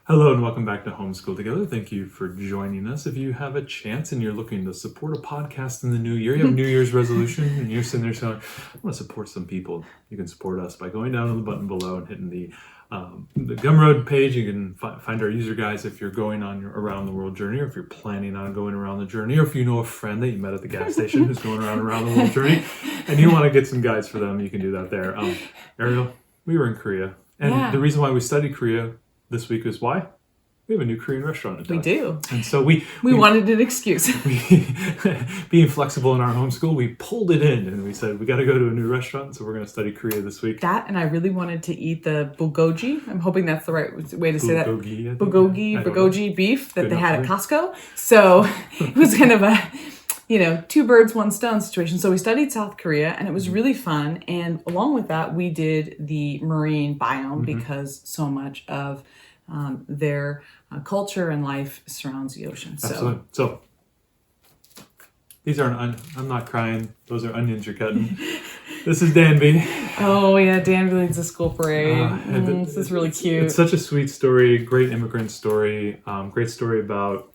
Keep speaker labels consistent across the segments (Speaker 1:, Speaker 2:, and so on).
Speaker 1: Hello and welcome back to Homeschool Together. Thank you for joining us. If you have a chance and you're looking to support a podcast in the new year, you have a New Year's resolution and you're sitting there saying, I want to support some people. You can support us by going down to the button below and hitting the Gumroad page. You can find our user guides if you're going on your around the world journey, or if you're planning on going around the journey, or if you know a friend that you met at the gas station who's going around the world journey and you want to get some guides for them, you can do that there. Ariel, we were in Korea. And the reason why we studied Korea this week is why? We have a new Korean restaurant in town.
Speaker 2: We do.
Speaker 1: And so we
Speaker 2: wanted an excuse.
Speaker 1: Being flexible in our homeschool, we pulled it in and we said, we got to go to a new restaurant. So we're going to study Korea this week.
Speaker 2: That, and I really wanted to eat the bulgogi. I'm hoping that's the right way to say that. Bulgogi beef that they had at Costco. So it was kind of a, two birds, one stone situation. So we studied South Korea and it was really fun. And along with that, we did the marine biome because so much of their culture and life surrounds the ocean.
Speaker 1: Absolutely. So these aren't, I'm not crying. Those are onions you're cutting. This is Danby.
Speaker 2: Oh yeah, Danby leads the school parade. This is really cute.
Speaker 1: It's such a sweet story, great immigrant story, great story about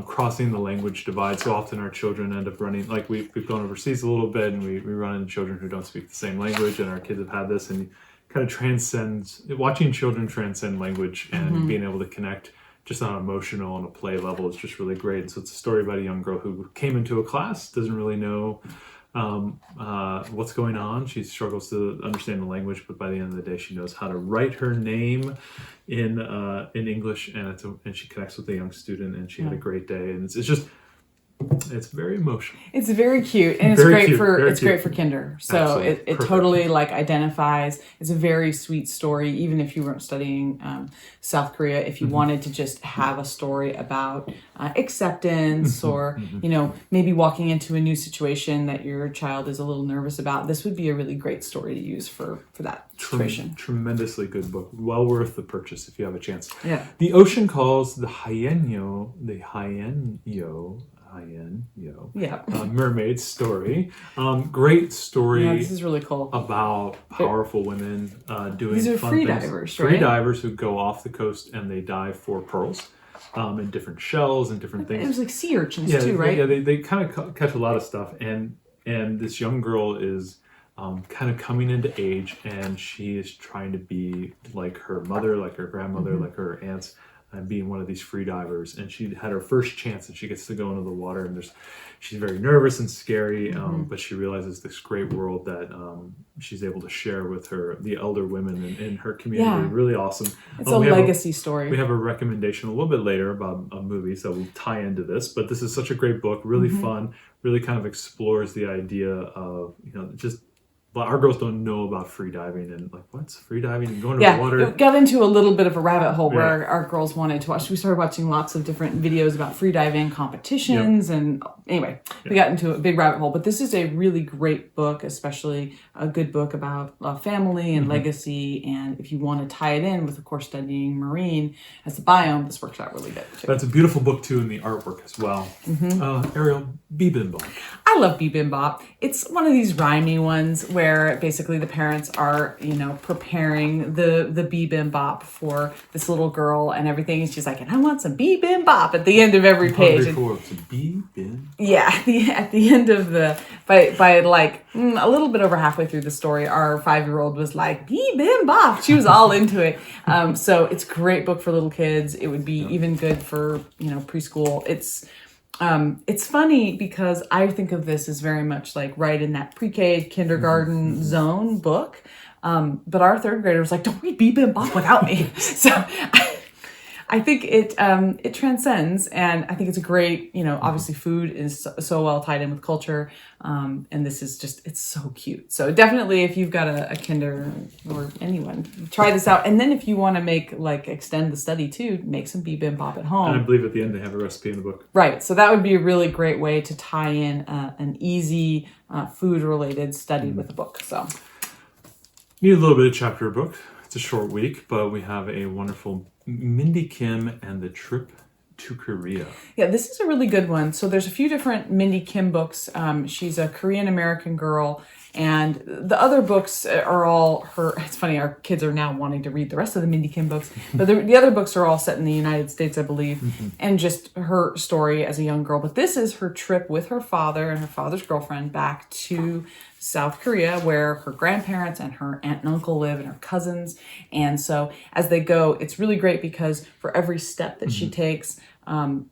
Speaker 1: crossing the language divide. So often our children end up running, like we've gone overseas a little bit and we run into children who don't speak the same language, and our kids have had this, and kind of transcends, watching children transcend language and being able to connect just on an emotional and a play level is just really great. And so it's a story about a young girl who came into a class, doesn't really know what's going on. She struggles to understand the language, but by the end of the day, she knows how to write her name in English, and she connects with a young student, and she had a great day. And it's very emotional.
Speaker 2: It's very cute, and it's great for kinder. So it totally identifies. It's a very sweet story, even if you weren't studying South Korea. If you wanted to just have a story about acceptance, or maybe walking into a new situation that your child is a little nervous about, this would be a really great story to use for that situation. Tremendously
Speaker 1: good book, well worth the purchase if you have a chance.
Speaker 2: Yeah.
Speaker 1: The Ocean Calls, the Hyenyo. Mermaid story. Great story.
Speaker 2: Yeah, this is really cool.
Speaker 1: About powerful women doing
Speaker 2: these are
Speaker 1: fun
Speaker 2: free
Speaker 1: things.
Speaker 2: Divers, right?
Speaker 1: Free divers who go off the coast and they dive for pearls and different shells and different things.
Speaker 2: It was like sea urchins too, right?
Speaker 1: Yeah, they kind of catch a lot of stuff. And this young girl is kind of coming into age, and she is trying to be like her mother, like her grandmother, like her aunts, and being one of these free divers. And she had her first chance, and she gets to go into the water, and she's very nervous and scary, but she realizes this great world that she's able to share with the elder women in her community.
Speaker 2: Yeah.
Speaker 1: Really awesome.
Speaker 2: It's a legacy story.
Speaker 1: We have a recommendation a little bit later about a movie, so we'll tie into this, but this is such a great book, really fun, really kind of explores the idea of, our girls don't know about free diving, and what's free diving and going to the water.
Speaker 2: It got into a little bit of a rabbit hole where our girls wanted to watch. We started watching lots of different videos about free diving competitions, and anyway, we got into a big rabbit hole. But this is a really great book, especially a good book about family and legacy. And if you want to tie it in with, of course, studying marine as a biome, this works out really good too.
Speaker 1: That's a beautiful book too, in the artwork as well. Ariel, bibimbap.
Speaker 2: I love bibimbap. It's one of these rhymey ones where basically the parents are, preparing the bibimbap for this little girl and everything. And she's like, and I want some bibimbap at the end of every page. Yeah, at the end of by a little bit over halfway through the story, our 5-year-old was like, bibimbap. She was all into it. So it's a great book for little kids. It would be even good for, preschool. It's funny because I think of this as very much like right in that pre-K kindergarten zone book. But our 3rd grader was like, don't read bibimbap without me. So I think it transcends, and I think it's a great, obviously food is so well tied in with culture. And this is it's so cute. So definitely if you've got a kinder or anyone, try this out. And then if you want to extend the study too, make some bibimbap at home.
Speaker 1: And I believe at the end they have a recipe in the book.
Speaker 2: Right. So that would be a really great way to tie in an easy food related study with a book. So
Speaker 1: need a little bit of chapter book. It's a short week, but we have a wonderful Mindy Kim and the Trip to Korea.
Speaker 2: Yeah, this is a really good one. So there's a few different Mindy Kim books. She's a Korean American girl, and the other books are all her. It's funny, our kids are now wanting to read the rest of the Mindy Kim books, but the other books are all set in the United States, I believe, and just her story as a young girl. But this is her trip with her father and her father's girlfriend back to South Korea, where her grandparents and her aunt and uncle live and her cousins. And so as they go, it's really great because for every step that she takes,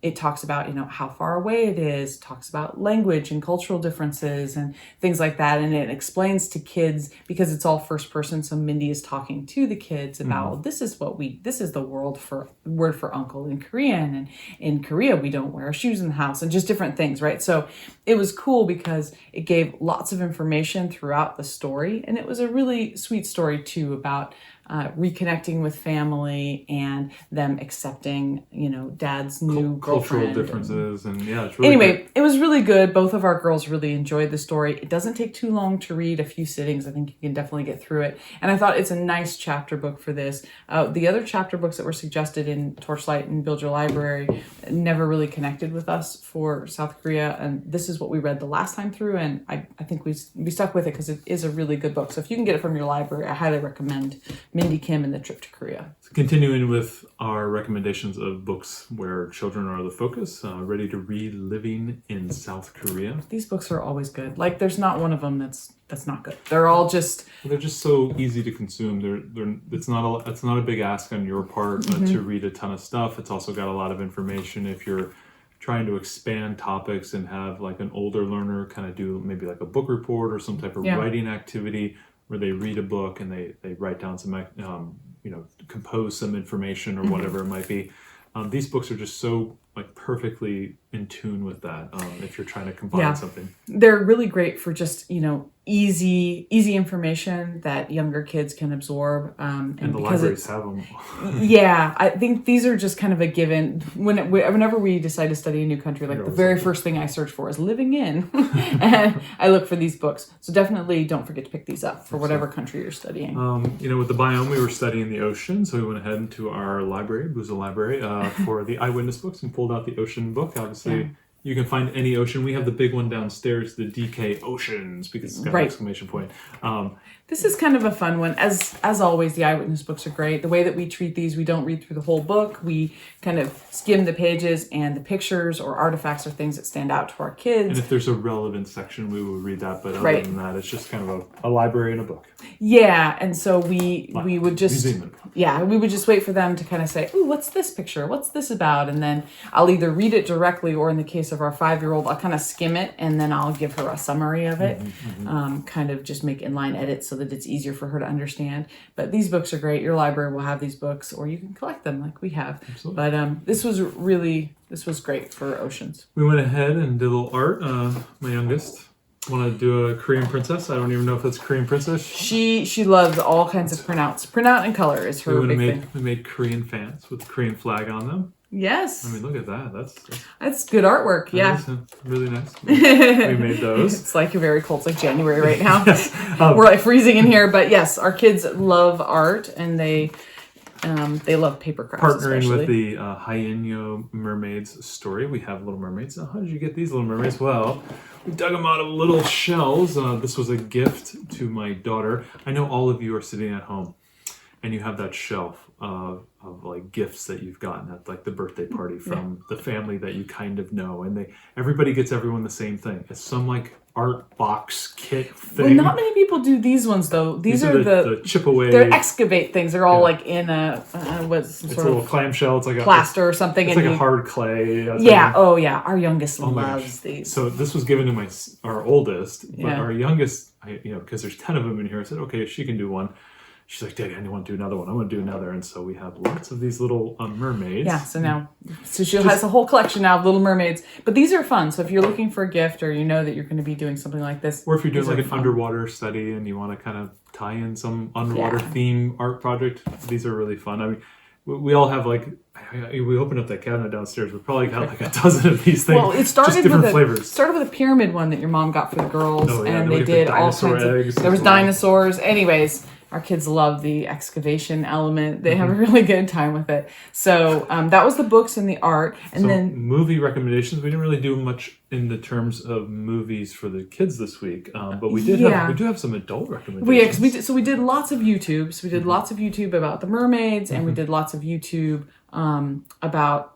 Speaker 2: it talks about, how far away it is, talks about language and cultural differences and things like that. And it explains to kids, because it's all first person. So Mindy is talking to the kids about, well, this is the word for uncle in Korean. And in Korea, we don't wear shoes in the house and just different things, right? So it was cool because it gave lots of information throughout the story. And it was a really sweet story too about reconnecting with family and them accepting, dad's new
Speaker 1: cultural
Speaker 2: girlfriend.
Speaker 1: differences, and it's really
Speaker 2: anyway,
Speaker 1: good.
Speaker 2: It was really good. Both of our girls really enjoyed the story. It doesn't take too long to read, a few sittings. I think you can definitely get through it. And I thought it's a nice chapter book for this. The other chapter books that were suggested in Torchlight and Build Your Library never really connected with us for South Korea. And this is what we read the last time through. And I think we stuck with it because it is a really good book. So if you can get it from your library, I highly recommend Mindy Kim and the Trip to Korea.
Speaker 1: So continuing with our recommendations of books where children are the focus, Ready to Read, Living in South Korea.
Speaker 2: These books are always good. Like, there's not one of them that's not good. They're all just...
Speaker 1: They're just so easy to consume. It's not a big ask on your part to read a ton of stuff. It's also got a lot of information if you're trying to expand topics and have like an older learner kind of do maybe like a book report or some type of writing activity where they read a book and they write down some, compose some information or whatever it might be. These books are just so like perfectly in tune with that. If you're trying to combine something,
Speaker 2: they're really great for just easy information that younger kids can absorb. And
Speaker 1: the libraries have them.
Speaker 2: I think these are just kind of a given. Whenever we decide to study a new country, like the very first thing I search for is living in, and I look for these books. So definitely don't forget to pick these up for whatever country you're studying.
Speaker 1: With the biome, we were studying the ocean, so we went ahead into our library, Buza Library, for the eyewitness books and pulled out the ocean book. Obviously, you can find any ocean. We have the big one downstairs, the DK Oceans, because it's got an exclamation point.
Speaker 2: This is kind of a fun one. As always, the eyewitness books are great. The way that we treat these, we don't read through the whole book. We kind of skim the pages, and the pictures or artifacts are things that stand out to our kids.
Speaker 1: And if there's a relevant section, we will read that. But other than that, it's just kind of a library and a book.
Speaker 2: Yeah, and so we would just
Speaker 1: we
Speaker 2: would just wait for them to kind of say, "Ooh, what's this picture? What's this about?" And then I'll either read it directly, or in the case of our 5-year-old, I'll kind of skim it, and then I'll give her a summary of it, kind of just make inline edits so that it's easier for her to understand. But these books are great. Your library will have these books, or you can collect them like we have.
Speaker 1: Absolutely.
Speaker 2: But this was great for oceans.
Speaker 1: We went ahead and did a little art. My youngest want to do a Korean princess. I don't even know if that's Korean princess.
Speaker 2: She loves all kinds of printouts. Printout and color is her big thing.
Speaker 1: We made Korean fans with the Korean flag on them.
Speaker 2: Yes.
Speaker 1: I mean, look at that.
Speaker 2: That's good artwork. Yeah.
Speaker 1: Really nice. We made those.
Speaker 2: It's like very cold. It's like January right now. We're like freezing in here. But yes, our kids love art, and they love paper crafts.
Speaker 1: Partnering
Speaker 2: especially
Speaker 1: with the Haenyeo Mermaids story, we have Little Mermaids. How did you get these Little Mermaids? Well, we dug them out of little shells. This was a gift to my daughter. I know all of you are sitting at home, and you have that shelf of like gifts that you've gotten at like the birthday party from the family that you kind of know, and everybody gets everyone the same thing. It's some like art box kit thing.
Speaker 2: Well, not many people do these ones though. These are the
Speaker 1: chip away.
Speaker 2: They're excavate things. They're all like in a
Speaker 1: it's a little clamshell. It's like a
Speaker 2: plaster or something.
Speaker 1: It's like a hard clay.
Speaker 2: Yeah. Oh yeah. Our youngest loves these.
Speaker 1: So this was given to our oldest, but our youngest, because there's 10 of them in here. I said, okay, she can do one. She's like, Daddy, I want to do another one. I want to do another. And so we have lots of these little mermaids.
Speaker 2: Yeah, so she has a whole collection now of Little Mermaids. But these are fun. So if you're looking for a gift, or you know that you're going to be doing something like this.
Speaker 1: Or if you're doing like an underwater study and you want to kind of tie in some underwater theme art project, these are really fun. I mean, we all have like, we opened up that cabinet downstairs. We probably got like a dozen of these things. Well, it started just different flavors.
Speaker 2: Started with a pyramid one that your mom got for the girls.
Speaker 1: And
Speaker 2: they did all kinds of eggs. There was dinosaurs. Anyways, Our kids love the excavation element. They have a really good time with it. So that was the books and the art. And
Speaker 1: so
Speaker 2: then
Speaker 1: movie recommendations. We didn't really do much in the terms of movies for the kids this week, but we do have some adult recommendations.
Speaker 2: We did lots of YouTube. So we did lots of YouTube about the mermaids, and we did lots of YouTube about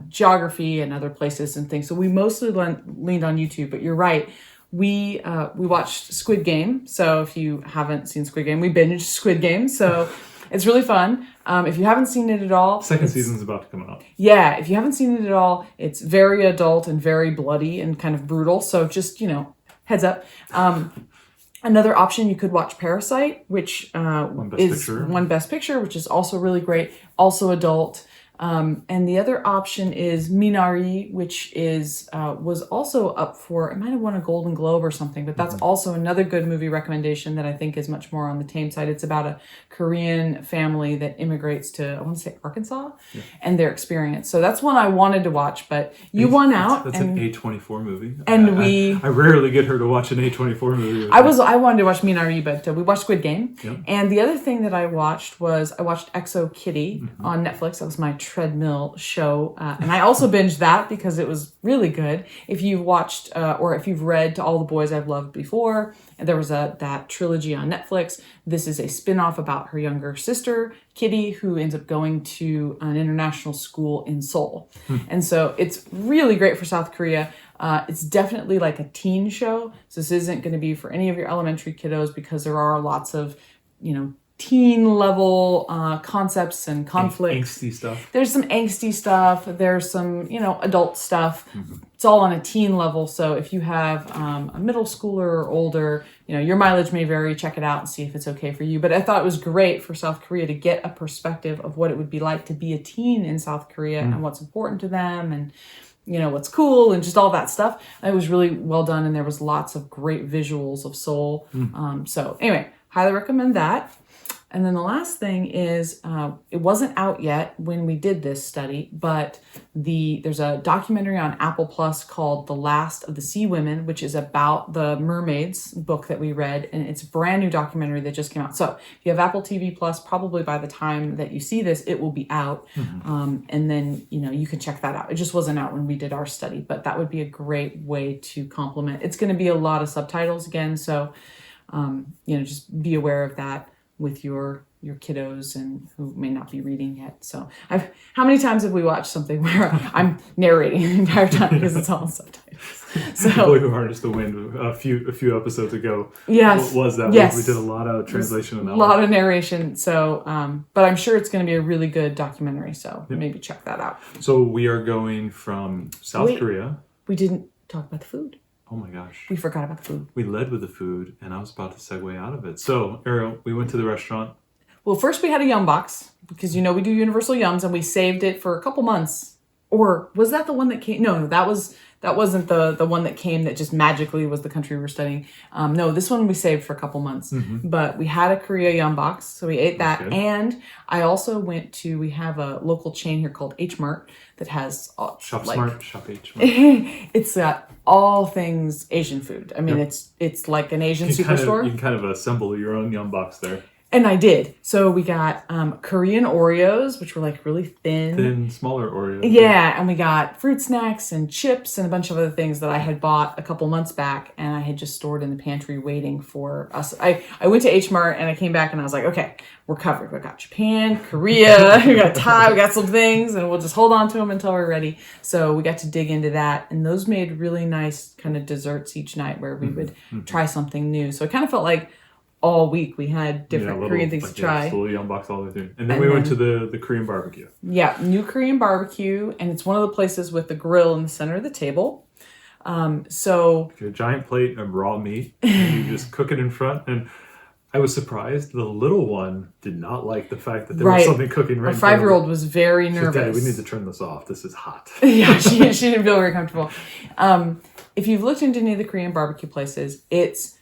Speaker 2: geography and other places and things. So we mostly leaned on YouTube. But you're right. We watched Squid Game. So if you haven't seen Squid Game, we binged Squid Game. So it's really fun. If you haven't seen it at all,
Speaker 1: second season's about to come out.
Speaker 2: Yeah, if you haven't seen it at all, it's very adult and very bloody and kind of brutal. So just heads up. Another option, you could watch Parasite, which One Best Picture, which is also really great, also adult. And the other option is Minari, which was also up for, it might have won a Golden Globe or something, but that's also another good movie recommendation that I think is much more on the tame side. It's about a Korean family that immigrates to, I want to say Arkansas, and their experience. So that's one I wanted to watch, but you won out.
Speaker 1: That's an A24 movie.
Speaker 2: And
Speaker 1: I rarely get her to watch an A24 movie.
Speaker 2: I wanted to watch Minari, but we watched Squid Game. Yep. And the other thing that I watched was Exo Kitty on Netflix. That was my treadmill show, and I also binged that because it was really good. If you've watched or if you've read To All the Boys I've Loved Before, and there was that trilogy on Netflix. This is a spin-off about her younger sister Kitty, who ends up going to an international school in Seoul. And so it's really great for South Korea. It's definitely like a teen show, so this isn't going to be for any of your elementary kiddos because there are lots of teen level concepts and conflicts.
Speaker 1: Angsty stuff.
Speaker 2: There's some angsty stuff. There's some, adult stuff. It's all on a teen level. So if you have a middle schooler or older, your mileage may vary. Check it out and see if it's okay for you. But I thought it was great for South Korea to get a perspective of what it would be like to be a teen in South Korea and what's important to them and what's cool and just all that stuff. It was really well done, and there was lots of great visuals of Seoul. So anyway, highly recommend that. And then the last thing is, it wasn't out yet when we did this study, but there's a documentary on Apple Plus called The Last of the Sea Women, which is about the mermaids book that we read. And it's a brand new documentary that just came out. So if you have Apple TV Plus, probably by the time that you see this, it will be out. And then, you can check that out. It just wasn't out when we did our study, but that would be a great way to complement. It's going to be a lot of subtitles again. So, just be aware of that with your kiddos and who may not be reading yet. So how many times have we watched something where I'm narrating the entire time because it's all in subtitles? So
Speaker 1: Boy Who Harnessed the Wind a few episodes ago.
Speaker 2: Yes.
Speaker 1: What was that?
Speaker 2: Yes.
Speaker 1: We did a lot of translation on that.
Speaker 2: A lot of narration. So, but I'm sure it's going to be a really good documentary. So maybe check that out.
Speaker 1: So we are going from South Korea.
Speaker 2: We didn't talk about the food.
Speaker 1: Oh my gosh.
Speaker 2: We forgot about the food.
Speaker 1: We led with the food, and I was about to segue out of it. So, Ariel, we went to the restaurant.
Speaker 2: Well, first we had a yum box, because we do universal yums, and we saved it for a couple months. Or was that the one that came? No, that wasn't the one that came that just magically was the country we were studying. No, this one we saved for a couple months. But we had a Korea yum box, so we ate that. And I also we have a local chain here called H Mart that has
Speaker 1: Shop H Mart.
Speaker 2: It's got all things Asian food. I mean, it's like an Asian superstore.
Speaker 1: You can kind of assemble your own yum box there.
Speaker 2: And I did. So we got Korean Oreos, which were like really thin, smaller Oreos. Yeah, and we got fruit snacks and chips and a bunch of other things that I had bought a couple months back, and I had just stored in the pantry waiting for us. I went to H Mart and I came back and I was like, okay, we're covered. We got Japan, Korea, we got Thai, we got some things, and we'll just hold on to them until we're ready. So we got to dig into that, and those made really nice kind of desserts each night where we would try something new. So it kind of felt like all week we had different Korean things to try.
Speaker 1: Slowly unbox all the way through. And then we went to the Korean barbecue.
Speaker 2: Yeah, new Korean barbecue, and it's one of the places with the grill in the center of the table. So
Speaker 1: a giant plate of raw meat, and you just cook it in front. And I was surprised the little one did not like the fact that there was something cooking right now.
Speaker 2: Our 5-year-old was very nervous.
Speaker 1: Daddy, we need to turn this off. This is hot.
Speaker 2: Yeah, she didn't feel very comfortable. If you've looked into any of the Korean barbecue places, it's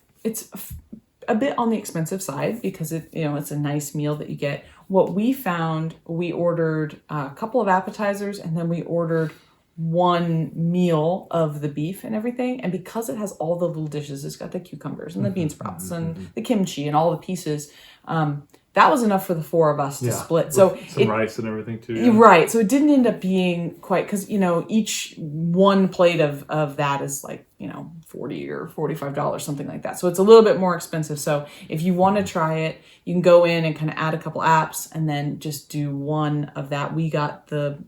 Speaker 2: a bit on the expensive side because it's a nice meal that you get. What we found, we ordered a couple of appetizers, and then we ordered one meal of the beef and everything. And because it has all the little dishes, it's got the cucumbers and the bean sprouts and the kimchi and all the pieces. That was enough for the four of us to split. So
Speaker 1: some rice and everything too. Yeah.
Speaker 2: Right. So it didn't end up being quite, because, each one plate of that is like, $40 or $45, something like that. So it's a little bit more expensive. So if you want to try it, you can go in and kind of add a couple apps and then just do one of that. We got the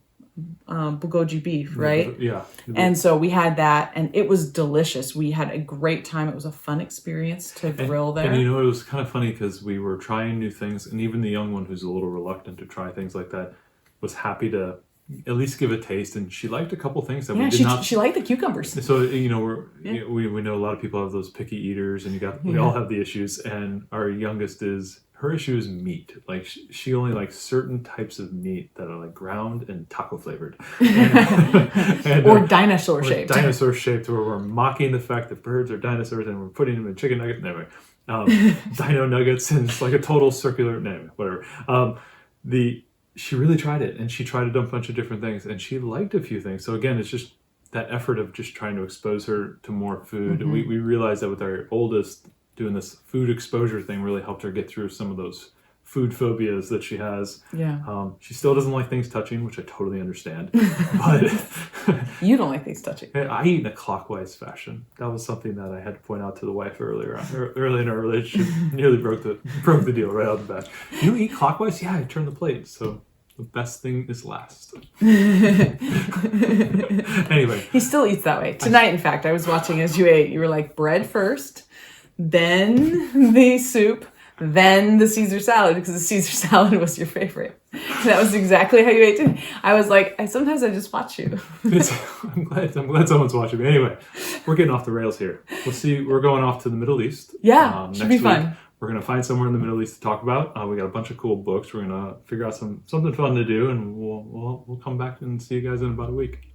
Speaker 2: bulgogi beef, right?
Speaker 1: Yeah.
Speaker 2: And so we had that, and it was delicious. We had a great time. It was a fun experience to grill there.
Speaker 1: And it was kind of funny because we were trying new things, and even the young one who's a little reluctant to try things like that was happy to at least give a taste, and she liked a couple things that we did not.
Speaker 2: She liked the cucumbers.
Speaker 1: So we know a lot of people have those picky eaters, and we all have the issues. And our youngest her issue is meat. Like she only likes certain types of meat that are like ground and taco flavored,
Speaker 2: or dinosaur shaped.
Speaker 1: Dinosaur shaped, where we're mocking the fact that birds are dinosaurs, and we're putting them in chicken nuggets. Anyway, dino nuggets, and it's like a total circular name, whatever. She really tried it, and she tried a bunch of different things, and she liked a few things. So again, it's just that effort of just trying to expose her to more food. We realized that with our oldest, doing this food exposure thing really helped her get through some of those food phobias that she has.
Speaker 2: Yeah.
Speaker 1: She still doesn't like things touching, which I totally understand. But
Speaker 2: you don't like things touching.
Speaker 1: I eat in a clockwise fashion. That was something that I had to point out to the wife early in our relationship. Nearly broke the deal right out the bat. You eat clockwise? Yeah, I turn the plate. So the best thing is last. Anyway.
Speaker 2: He still eats that way. Tonight, in fact, I was watching as you ate. You were like, bread first, then the soup, then the Caesar salad, because the Caesar salad was your favorite. That was exactly how you ate it. I was like, sometimes I just watch you.
Speaker 1: I'm glad someone's watching me. Anyway, we're getting off the rails here. We're going off to the Middle East.
Speaker 2: Yeah, should be fun.
Speaker 1: We're going to find somewhere in the Middle East to talk about. We got a bunch of cool books. We're going to figure out something fun to do, and we'll come back and see you guys in about a week.